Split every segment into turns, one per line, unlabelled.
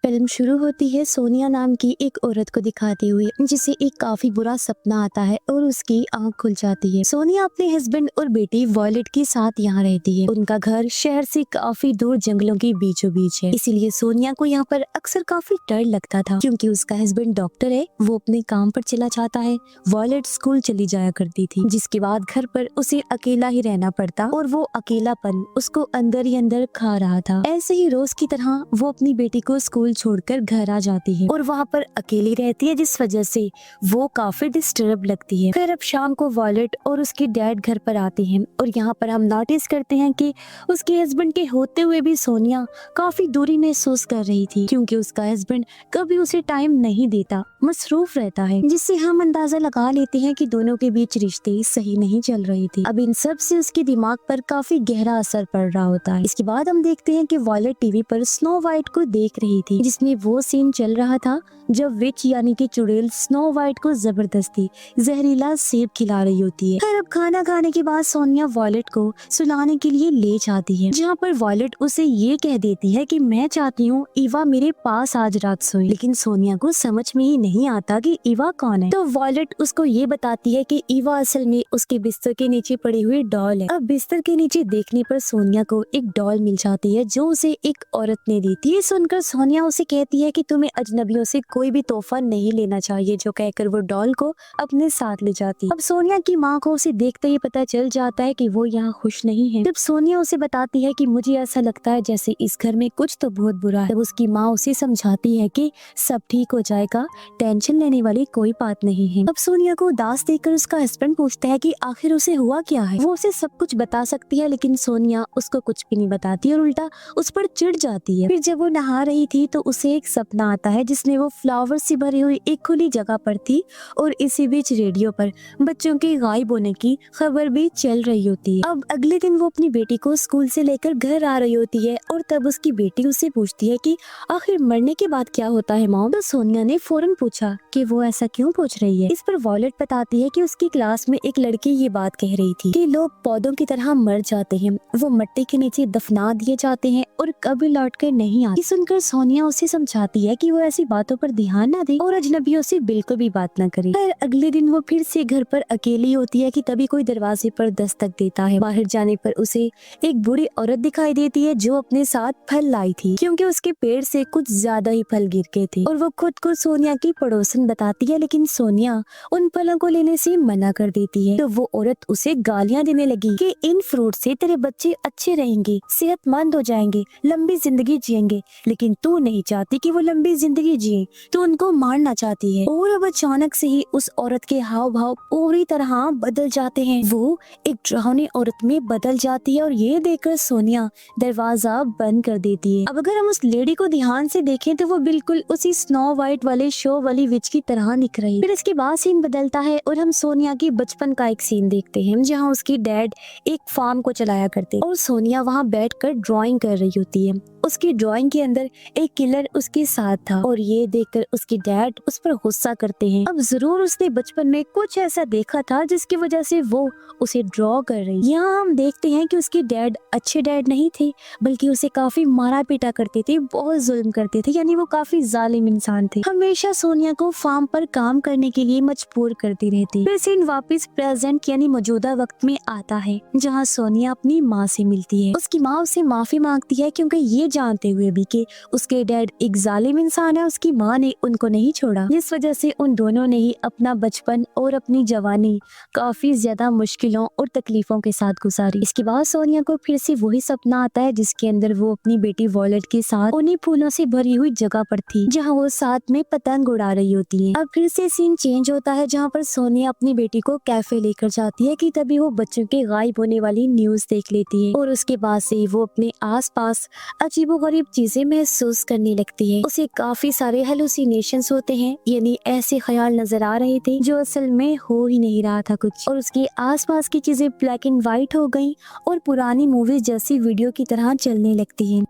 Film शुरू होती है सोनिया नाम की एक औरत को दिखाते हुए, जिसे एक काफी बुरा सपना आता है और उसकी आंख खुल जाती है। सोनिया अपने हस्बैंड और बेटी वॉयलेट के साथ यहाँ रहती है। उनका घर शहर से काफी दूर जंगलों के बीचों बीच है, इसीलिए सोनिया को यहाँ पर अक्सर काफी डर लगता था, क्योंकि उसका हस्बैंड डॉक्टर है, वो अपने काम पर चला जाता है, वॉयलेट स्कूल चली जाया करती थी, जिसके बाद घर पर उसे अकेला ही रहना पड़ता और वो अकेलापन उसको अंदर ही अंदर खा रहा था। ऐसे ही रोज की तरह वो अपनी बेटी को स्कूल छोड़कर घर आ जाती है और वहाँ पर अकेली रहती है, जिस वजह से वो काफी डिस्टर्ब लगती है। फिर अब शाम को वॉयलेट और उसके डैड घर पर आते हैं और यहाँ पर हम नोटिस करते हैं कि उसके हस्बैंड के होते हुए भी सोनिया काफी दूरी महसूस कर रही थी, क्योंकि उसका हस्बैंड कभी उसे टाइम नहीं देता, मसरूफ रहता है, जिससे हम अंदाजा लगा लेते हैं कि दोनों के बीच रिश्ते सही नहीं चल रही थी। अब इन सब से उसके दिमाग पर काफी गहरा असर पड़ रहा होता है। इसके बाद हम देखते हैं कि वॉयलेट टीवी पर स्नो वाइट को देख रही थी, जिसमें वो सीन चल रहा था जब विच यानी कि चुड़ैल स्नो वाइट को जबरदस्ती जहरीला सेब खिला रही होती है। फिर अब खाना खाने के बाद सोनिया वॉयलेट को सुलाने के लिए ले जाती है, जहाँ पर वॉयलेट उसे ये कह देती है कि मैं चाहती हूँ ईवा मेरे पास आज रात सोए, लेकिन सोनिया को समझ में ही नहीं आता कि ईवा कौन है। तो वॉयलेट उसको ये बताती है कि ईवा असल में उसके बिस्तर के नीचे पड़ी हुई डॉल है। अब बिस्तर के नीचे देखने पर सोनिया को एक डॉल मिल जाती है, जो उसे एक औरत ने दी थी। ये सुनकर सोनिया उसे कहती है कि तुम्हें अजनबियों से कोई भी तोहफा नहीं लेना चाहिए, जो कहकर वो डॉल को अपने साथ ले जाती। अब सोनिया की माँ को उसे देखते ही पता चल जाता है कि वो यहाँ खुश नहीं है। जब सोनिया उसे बताती है कि मुझे ऐसा लगता है जैसे इस घर में कुछ तो बहुत बुरा है, तब उसकी माँ उसे समझाती है कि सब ठीक हो जाएगा, टेंशन लेने वाली कोई बात नहीं है। अब सोनिया को उदास देखकर उसका हस्बैंड पूछता है कि आखिर उसे हुआ क्या है। वो उसे सब कुछ बता सकती है, लेकिन सोनिया उसको कुछ भी नहीं बताती और उल्टा उस पर चिढ़ जाती है। फिर जब वो नहा रही थी तो उसे एक सपना आता है, जिसमें वो फ्लावर से भरी हुई एक खुली जगह पर थी और इसी बीच रेडियो पर बच्चों के गायब होने की खबर भी चल रही होती है। अब अगले दिन वो अपनी बेटी को स्कूल से लेकर घर आ रही होती है और तब उसकी बेटी उससे पूछती है कि आखिर मरने के बाद क्या होता है मॉम। तो सोनिया ने फौरन पूछा कि वो ऐसा क्यों पूछ रही है। इस पर वॉयलेट बताती है कि उसकी क्लास में एक लड़की ये बात कह रही थी कि लोग पौधों की तरह मर जाते हैं, वो मिट्टी के नीचे दफना दिए जाते हैं और कभी लौट कर नहीं आते। सुनकर सोनिया उसे समझाती है कि वो ऐसी बातों पर ध्यान न दे और अजनबियों से बिल्कुल भी बात न करे। फिर अगले दिन वो फिर से घर पर अकेली होती है कि तभी कोई दरवाजे पर दस्तक देता है। बाहर जाने पर उसे एक बूढ़ी औरत दिखाई देती है, जो अपने साथ फल लाई थी, क्योंकि उसके पेड़ से कुछ ज्यादा ही फल गिर गए थे और वो खुद को सोनिया की पड़ोसन बताती है, लेकिन सोनिया उन फलों को लेने से मना कर देती है। तो वो औरत उसे गालियां देने लगी कि इन फ्रूट से तेरे बच्चे अच्छे रहेंगे, सेहतमंद हो जाएंगे, लंबी जिंदगी जिएंगे, लेकिन तू नहीं चाहती कि वो लंबी जिंदगी जिए, तो उनको मारना चाहती है। और अब अचानक से ही उस औरत के हाव भाव पूरी तरह बदल जाते हैं, वो एक डरावनी औरत में बदल जाती है और ये देखकर सोनिया दरवाजा बंद कर देती है। अब अगर हम उस लेडी को ध्यान से देखें तो वो बिल्कुल उसी स्नो वाइट वाले शो वाली विच की तरह दिख रही। फिर इसके बाद सीन बदलता है और हम सोनिया की बचपन का एक सीन देखते हैं, जहाँ उसकी डैड एक फार्म को चलाया करते और सोनिया वहाँ बैठकर ड्राइंग कर रही होती है। उसकी ड्राइंग के अंदर एक किलर उसके साथ था और ये देखकर उसके डैड उस पर गुस्सा करते हैं। अब जरूर उसने बचपन में कुछ ऐसा देखा था जिसकी वजह से वो उसे ड्रॉ कर रही। यहाँ हम देखते हैं कि उसके डैड अच्छे डैड नहीं थे, बल्कि उसे काफी मारा पीटा करते थे, बहुत जुल्म करते थे, यानी वो काफी जालिम इंसान थे। हमेशा सोनिया को फार्म पर काम करने के लिए मजबूर करती रहती। फिर सीन वापस प्रेजेंट यानी मौजूदा वक्त में आता है, जहाँ सोनिया अपनी माँ से मिलती है। उसकी माँ उसे माफी मांगती है, क्योंकि ये जानते हुए भी कि उसके डैड एक जालिम इंसान है, उसकी माँ ने उनको नहीं छोड़ा, जिस वजह से उन दोनों ने ही अपना बचपन और अपनी जवानी काफी ज्यादा मुश्किलों और तकलीफों के साथ गुजारी। इसके बाद सोनिया को फिर से वही सपना आता है, जिसके अंदर वो अपनी बेटी वॉयलेट के साथ उन्हीं फूलों से भरी हुई जगह पर थी, जहाँ वो साथ में पतंग उड़ा रही होती है। अब फिर से सीन चेंज होता है, जहाँ पर सोनिया अपनी बेटी को कैफे लेकर जाती है कि तभी वो बच्चों के गायब होने वाली न्यूज देख लेती है और उसके बाद से वो अपने आसपास अजीबोगरीब चीजें महसूस करने लगती है। उसे काफी सारे हेलुसिनेशंस होते हैं, यानी ऐसे ख्याल नजर आ रहे थे जो असल में हो ही नहीं रहा था कुछ, और उसके आसपास की चीजें ब्लैक एंड व्हाइट हो गई और पुरानी मूवीज जैसी वीडियो की तरह चलने लगती हैं।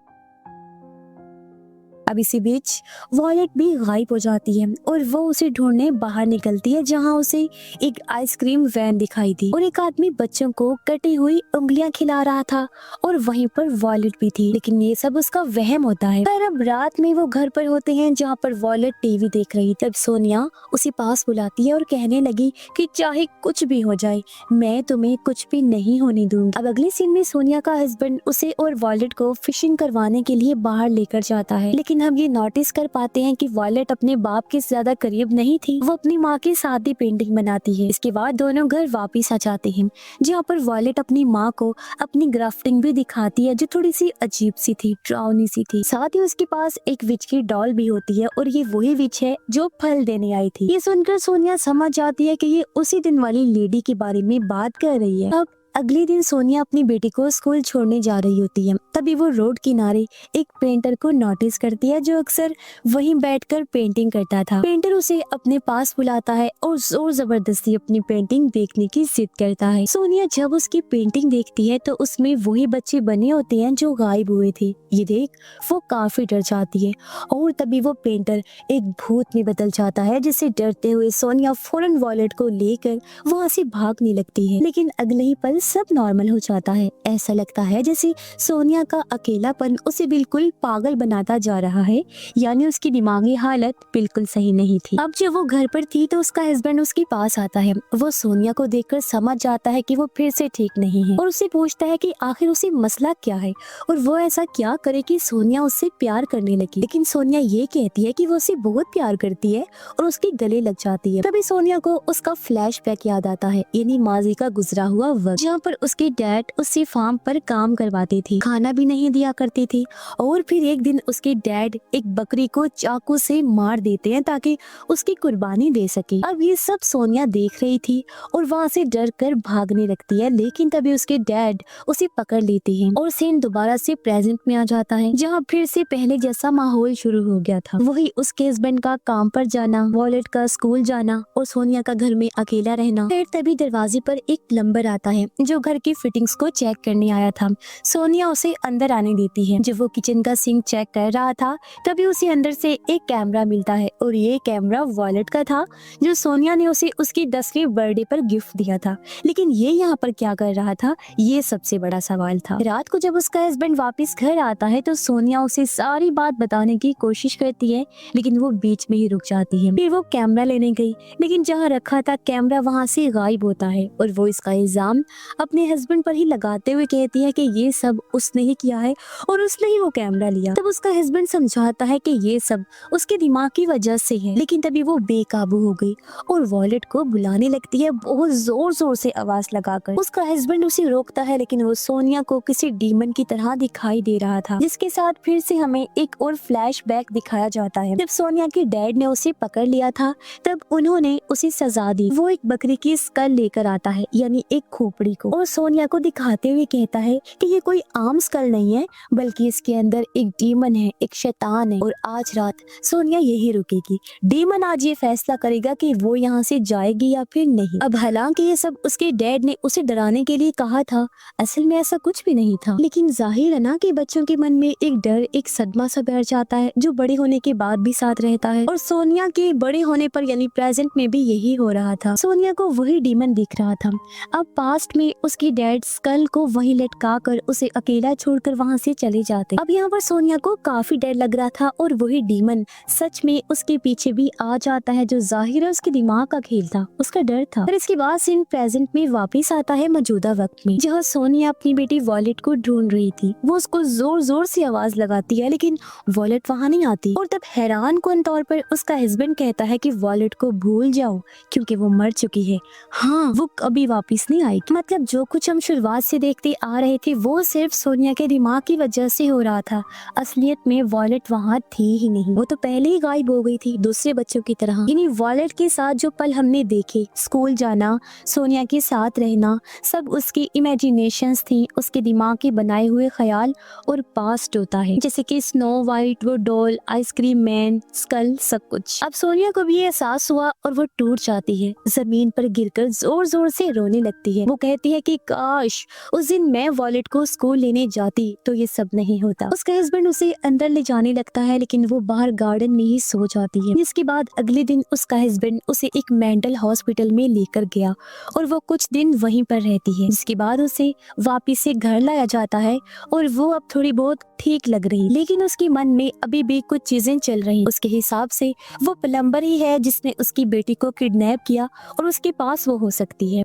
अब इसी बीच वॉयलेट भी गायब हो जाती है और वो उसे ढूंढने बाहर निकलती है, जहाँ उसे एक आइसक्रीम वैन दिखाई दी और एक आदमी बच्चों को कटी हुई उंगलियां खिला रहा था और वहीं पर वॉयलेट भी थी। लेकिन ये सब उसका वहम होता है। पर अब रात में वो घर पर होते हैं, जहाँ पर वॉयलेट टीवी देख रही। तब सोनिया उसे पास बुलाती है और कहने लगी कि चाहे कुछ भी हो जाए, मैं तुम्हें कुछ भी नहीं होने दूंगी। अब अगले सीन में सोनिया का हस्बैंड उसे और वॉयलेट को फिशिंग करवाने के लिए बाहर लेकर जाता है। लेकिन हम ये नोटिस कर पाते हैं कि वॉयलेट अपने बाप के ज्यादा करीब नहीं थी, वो अपनी माँ के साथ ही पेंटिंग बनाती है। इसके बाद दोनों घर वापिस आ जाते हैं, जहाँ पर वॉयलेट अपनी माँ को अपनी ग्राफ्टिंग भी दिखाती है, जो थोड़ी सी अजीब सी थी, डरावनी सी थी। साथ ही उसके पास एक विच की डॉल भी होती है और ये वही विच है जो फल देने आई थी। ये सुनकर सोनिया समझ जाती है कि ये उसी दिन वाली लेडी के बारे में बात कर रही है। अब अगले दिन सोनिया अपनी बेटी को स्कूल छोड़ने जा रही होती है। तभी वो रोड किनारे एक पेंटर को नोटिस करती है, जो अक्सर वहीं बैठकर पेंटिंग करता था। पेंटर उसे अपने पास बुलाता है और जोर जबरदस्ती अपनी पेंटिंग देखने की जिद करता है। सोनिया जब उसकी पेंटिंग देखती है तो उसमें वही बच्चे बने होते हैं जो गायब हुए थे। ये देख वो काफी डर जाती है और तभी वो पेंटर एक भूत में बदल जाता है, जिससे डरते हुए सोनिया फौरन वॉलेट को लेकर वहाँ से भागने लगती है। लेकिन अगले ही पल सब नॉर्मल हो जाता है। ऐसा लगता है जैसे सोनिया का अकेलापन उसे बिल्कुल पागल बनाता जा रहा है, यानी उसकी दिमागी हालत बिल्कुल सही नहीं थी। अब जब वो घर पर थी तो उसका हस्बैंड उसके पास आता है। वो सोनिया को देखकर समझ जाता है कि वो फिर से ठीक नहीं है और उससे पूछता है कि आखिर उसे मसला क्या है और वो ऐसा क्या करे कि सोनिया उससे प्यार करने लगी। लेकिन सोनिया ये कहती है कि वो उसे बहुत प्यार करती है और उसके गले लग जाती है। तभी सोनिया को उसका फ्लैशबैक याद आता है, यानी माजी का गुजरा हुआ वक्त, जहाँ पर उसके डैड उससे फार्म पर काम करवाते थे, खाना भी नहीं दिया करते थे और फिर एक दिन उसके डैड एक बकरी को चाकू से मार देते हैं ताकि उसकी कुर्बानी दे सके। अब ये सब सोनिया देख रही थी और वहाँ से डर कर भागने लगती है, लेकिन तभी उसके डैड उसे पकड़ लेते हैं और सीन दोबारा से प्रेजेंट में आ जाता है, जहाँ फिर से पहले जैसा माहौल शुरू हो गया था। वही उसके हस्बैंड का काम पर जाना, वॉलेट का स्कूल जाना और सोनिया का घर में अकेला रहना। फिर तभी दरवाजे पर एक प्लम्बर आता है जो घर की फिटिंग्स को चेक करने आया था। सोनिया उसे अंदर आने देती है। जब वो किचन का सिंक चेक कर रहा था तभी उसे अंदर से एक कैमरा मिलता है और ये कैमरा वॉलेट का था, जो सोनिया ने उसे उसकी 10वीं बर्थडे पर गिफ्ट दिया था। लेकिन ये यहाँ पर क्या कर रहा था, ये सबसे बड़ा सवाल था। रात को जब उसका हस्बैंड वापस घर आता है तो सोनिया उसे सारी बात बताने की कोशिश करती है, लेकिन वो बीच में ही रुक जाती है। फिर वो कैमरा लेने गई, लेकिन जहाँ रखा था कैमरा वहाँ से गायब होता है और वो इसका इल्जाम अपने हस्बैंड पर ही लगाते हुए कहती है कि ये सब उसने ही किया है और उसने ही वो कैमरा लिया। तब उसका हस्बैंड समझाता है कि ये सब उसके दिमाग की वजह से है, लेकिन तभी वो बेकाबू हो गई और वॉलेट को बुलाने लगती है बहुत जोर जोर से आवाज लगाकर। उसका हस्बैंड उसे रोकता है, लेकिन वो सोनिया को किसी डीमन की तरह दिखाई दे रहा था, जिसके साथ फिर से हमें एक और फ्लैशबैक दिखाया जाता है। जब सोनिया के डैड ने उसे पकड़ लिया था तब उन्होंने उसे सजा दी। वो एक बकरी की स्कल लेकर आता है, यानी एक खोपड़ी को, और सोनिया को दिखाते हुए कहता है कि ये कोई आम स्कल नहीं है, बल्कि इसके अंदर एक डीमन है, एक शैतान है और आज रात सोनिया यही रुकेगी। डीमन आज ये फैसला करेगा कि वो यहाँ से जाएगी या फिर नहीं। अब हालांकि ये सब उसके डैड ने उसे डराने के लिए कहा था, असल में ऐसा कुछ भी नहीं था, लेकिन जाहिर है ना कि बच्चों के मन में एक डर, एक सदमा सा बैठ जाता है जो बड़े होने के बाद भी साथ रहता है। और सोनिया के बड़े होने पर यानी प्रेजेंट में भी यही हो रहा था। सोनिया को वही डीमन दिख रहा था। अब पास्ट में उसकी डैड स्कल को वहीं लटका कर उसे अकेला छोड़कर वहाँ से चले जाते। अब यहाँ पर सोनिया को काफी डर लग रहा था और वही डीमन सच में उसके पीछे भी आ जाता है, जो जाहिर है उसके दिमाग का खेल था, उसका डर था। और इसके बाद सीन प्रेजेंट में वापस आता है मौजूदा वक्त में, जहाँ सोनिया अपनी बेटी वॉलेट को ढूंढ रही थी। वो उसको जोर जोर से आवाज लगाती है, लेकिन वॉलेट वहाँ नहीं आती। और तब हैरान कौन तौर पर उसका हस्बैंड कहता है कि वॉलेट को भूल जाओ क्योंकि वो मर चुकी है। हाँ, वो कभी वापस नहीं आएगी। मतलब जो कुछ हम शुरुआत से देखते आ रहे थे वो सिर्फ सोनिया के दिमाग की वजह से हो रहा था। असलियत में वॉलेट वहाँ थी ही नहीं, वो तो पहले ही गायब हो गई थी दूसरे बच्चों की तरह। यानी वॉलेट के साथ जो पल हमने देखे, स्कूल जाना, सोनिया के साथ रहना, सब उसकी इमेजिनेशंस थी, उसके दिमाग के बनाए हुए ख्याल और पास्ट होता है, जैसे कि स्नो वाइट, वो डॉल, आइसक्रीम मैन, स्कल, सब कुछ। अब सोनिया को भी एहसास हुआ और वो टूट जाती है, जमीन पर गिरकर जोर जोर से रोने लगती है। वो कहती सोचती है कि काश उस दिन मैं वॉलेट को स्कूल लेने जाती तो ये सब नहीं होता। उसका हस्बैंड उसे अंदर ले जाने लगता है लेकिन वो बाहर गार्डन में ही सो जाती है। इसके बाद अगले दिन उसका हस्बैंड उसे एक मेंटल हॉस्पिटल में लेकर गया और वो कुछ दिन वहीं पर रहती है। जिसके बाद उसे वापिस से घर लाया जाता है और वो अब थोड़ी बहुत ठीक लग रही, लेकिन उसके मन में अभी भी कुछ चीजें चल रही। उसके हिसाब से वो प्लम्बर ही है जिसने उसकी बेटी को किडनैप किया और उसके पास वो हो सकती है।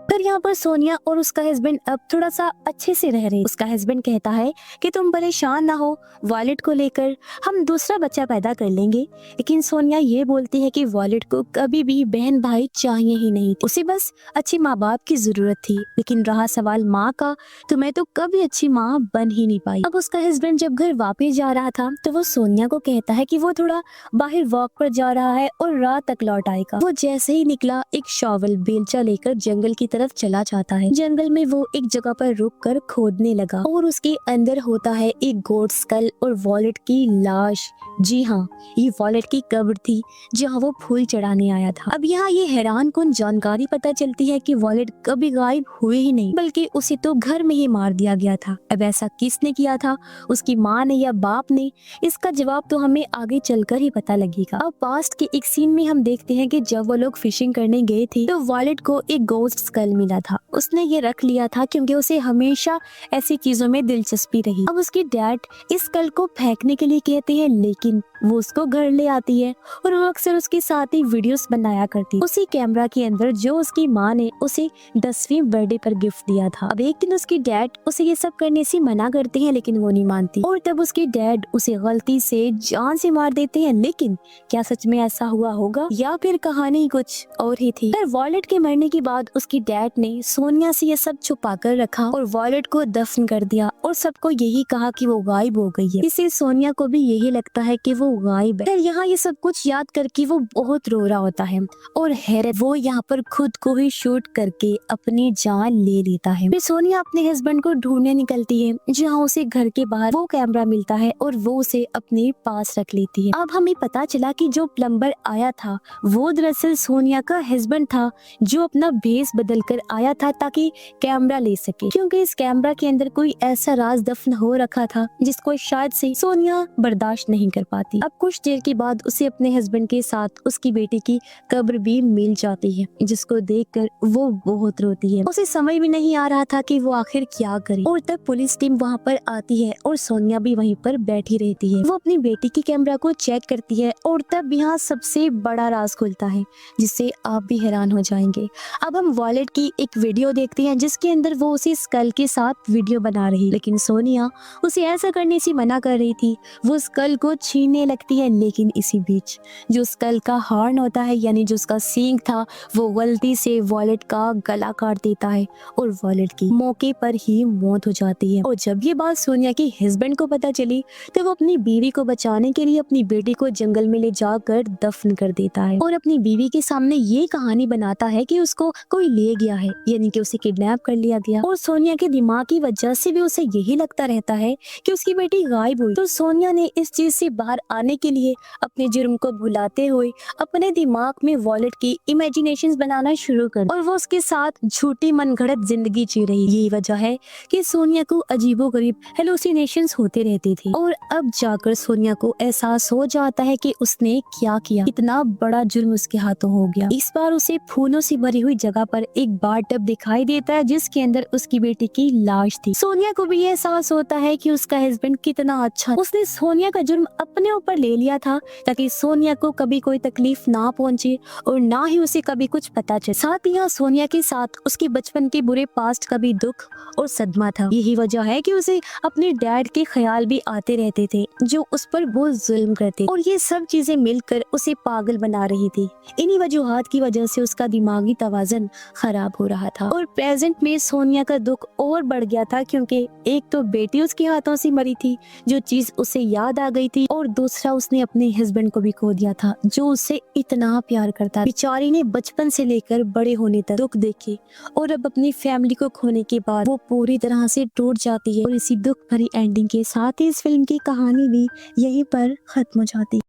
पर यहाँ पर सोनिया और उसका हस्बैंड अब थोड़ा सा अच्छे से रह रहे। उसका हस्बैंड कहता है कि तुम परेशान ना हो, वॉलेट को लेकर हम दूसरा बच्चा पैदा कर लेंगे। लेकिन सोनिया ये बोलती है कि वॉलेट को कभी भी बहन भाई चाहिए ही नहीं, उसे बस अच्छी माँ बाप की जरूरत थी। लेकिन रहा सवाल माँ का, तो मैं तो कभी अच्छी माँ बन ही नहीं पाई। अब उसका हस्बैंड जब घर वापस जा रहा था तो वो सोनिया को कहता है कि वो थोड़ा बाहर वॉक पर जा रहा है और रात तक लौट आएगा। वो जैसे ही निकला एक शॉवल बेलचा लेकर जंगल की तरफ चला जाता है। जंगल में वो एक जगह पर रुककर खोदने लगा और उसके अंदर होता है एक गोट स्कल और वॉलेट की लाश। जी हाँ, ये वॉलेट की कब्र थी जहाँ वो फूल चढ़ाने आया था। अब यहाँ ये हैरान कुन जानकारी पता चलती है कि वॉलेट कभी गायब हुए ही नहीं, बल्कि उसे तो घर में ही मार दिया गया था। अब ऐसा किसने किया था, उसकी माँ ने या बाप ने? इसका जवाब तो हमें आगे चलकर ही पता लगेगा। अब पास्ट के एक सीन में हम देखते हैं कि जब वो लोग फिशिंग करने गए थे तो वॉलेट को एक गोस्ट स्कल मिला था। उसने ये रख लिया था क्योंकि उसे हमेशा ऐसी चीजों में दिलचस्पी रही। अब उसकी डैड इस स्कल को फेंकने के लिए कहते हैं, लेकिन वो उसको घर ले आती है और वो अक्सर उसके साथ ही वीडियोस बनाया करती, उसी कैमरा के अंदर जो उसकी माँ ने उसे 10वीं बर्थडे पर गिफ्ट दिया था। अब एक दिन उसकी डैड उसे ये सब करने से मना करते हैं लेकिन वो नहीं मानती और तब उसकी डैड उसे गलती से जान से मार देते हैं। लेकिन क्या सच में ऐसा हुआ होगा या फिर कहानी कुछ और ही थी? फिर वॉलेट के मरने के बाद उसकी डैड ने सोनिया से ये सब छुपा कर रखा और वॉलेट को दफन कर दिया और सबको यही कहा कि वो गायब हो गई है। इससे सोनिया को भी यही लगता है कि वो गायब है। यहाँ ये सब कुछ याद करके वो बहुत रो रहा होता है और हैरत वो यहाँ पर खुद को ही शूट करके अपनी जान ले लेता है। फिर सोनिया अपने हस्बैंड को ढूंढने निकलती है जहाँ उसे घर के बाहर वो कैमरा मिलता है और वो उसे अपने पास रख लेती है। अब हमें पता चला कि जो प्लम्बर आया था वो दरअसल सोनिया का हस्बैंड था जो अपना भेस बदल कर आया था ताकि कैमरा ले सके, क्योंकि इस कैमरा के अंदर कोई ऐसा राज दफन हो रखा था जिसको शायद से सोनिया बर्दाश्त नहीं कर पाती। अब कुछ देर के बाद उसे अपने हस्बैंड के साथ उसकी बेटी की कब्र भी मिल जाती है, जिसको देखकर वो बहुत रोती है। उसे समझ भी नहीं आ रहा था कि वो आखिर क्या करे और तब पुलिस टीम वहाँ पर आती है और सोनिया भी वहीं पर बैठी रहती है। वो अपनी बेटी की कैमरा को चेक करती है और तब यहाँ सबसे बड़ा राज खुलता है जिससे आप भी हैरान हो जाएंगे। अब हम वॉलेट की एक वीडियो देखते हैं जिसके अंदर वो उसी स्कल के साथ वीडियो बना रही, लेकिन सोनिया उसे ऐसा करने से मना कर रही थी। वो स्कल को छीनने लगती है, लेकिन इसी बीच जो स्कल का हॉर्न होता है यानी जो उसका सींग था वो गलती से वॉलेट का गला काट देता है और वॉलेट की मौके पर ही मौत हो जाती है। और जब ये बात सोनिया के हस्बैंड को पता चली तो वो अपनी बीवी को बचाने के लिए अपनी बेटी को जंगल में ले जाकर दफन कर देता है और अपनी बीवी के सामने ये कहानी बनाता है कि उसको कोई ले गया है, यानी कि उसे किडनैप कर लिया गया। और सोनिया के दिमाग की वजह से भी उसे यही लगता रहता है कि उसकी बेटी गायब हुई। तो सोनिया ने इस चीज से बाहर आने के लिए अपने जुर्म को भुलाते हुए अपने दिमाग में वॉलेट की इमेजिनेशंस बनाना शुरू कर और वो उसके साथ झूठी मनगढ़ंत जिंदगी जी रही। यही वजह है कि सोनिया को अजीबोगरीब हेलुसिनेशंस होते रहते थे और अब जाकर सोनिया को एहसास हो जाता है कि उसने क्या किया, इतना बड़ा जुर्म उसके हाथों हो गया। इस बार उसे फूलों से भरी हुई जगह पर एक बाथटब दिखाई देता है जिसके अंदर उसकी बेटी की लाश थी। सोनिया को भी एहसास होता है कि उसका हस्बैंड कितना अच्छा, उसने सोनिया का जुर्म अपने ऊपर ले लिया था ताकि सोनिया को कभी कोई तकलीफ ना पहुंचे और ना ही उसे कभी कुछ पता चले। साथ ही यहाँ सोनिया के साथ उसके बचपन के बुरे पास्ट का भी दुख और सदमा था। यही वजह है कि उसे अपने डैड के ख्याल भी आते रहते थे जो उस पर बहुत जुल्म करते और ये सब चीजें मिलकर उसे पागल बना रही थी। इन्हीं वजूहात की वजह से उसका दिमागी तवाज़ुन खराब हो रहा था और प्रेजेंट में सोनिया का दुख और बढ़ गया था क्योंकि एक तो बेटी उसके हाथों से मरी थी जो चीज उसे याद आ गई थी और दूसरा उसने अपने हस्बैंड को भी खो दिया था जो उससे इतना प्यार करता। बेचारी ने बचपन से लेकर बड़े होने तक दुख देखे और अब अपनी फैमिली को खोने के बाद वो पूरी तरह से टूट जाती है और इसी दुख भरी एंडिंग के साथ ही इस फिल्म की कहानी भी यहीं पर खत्म हो जाती है।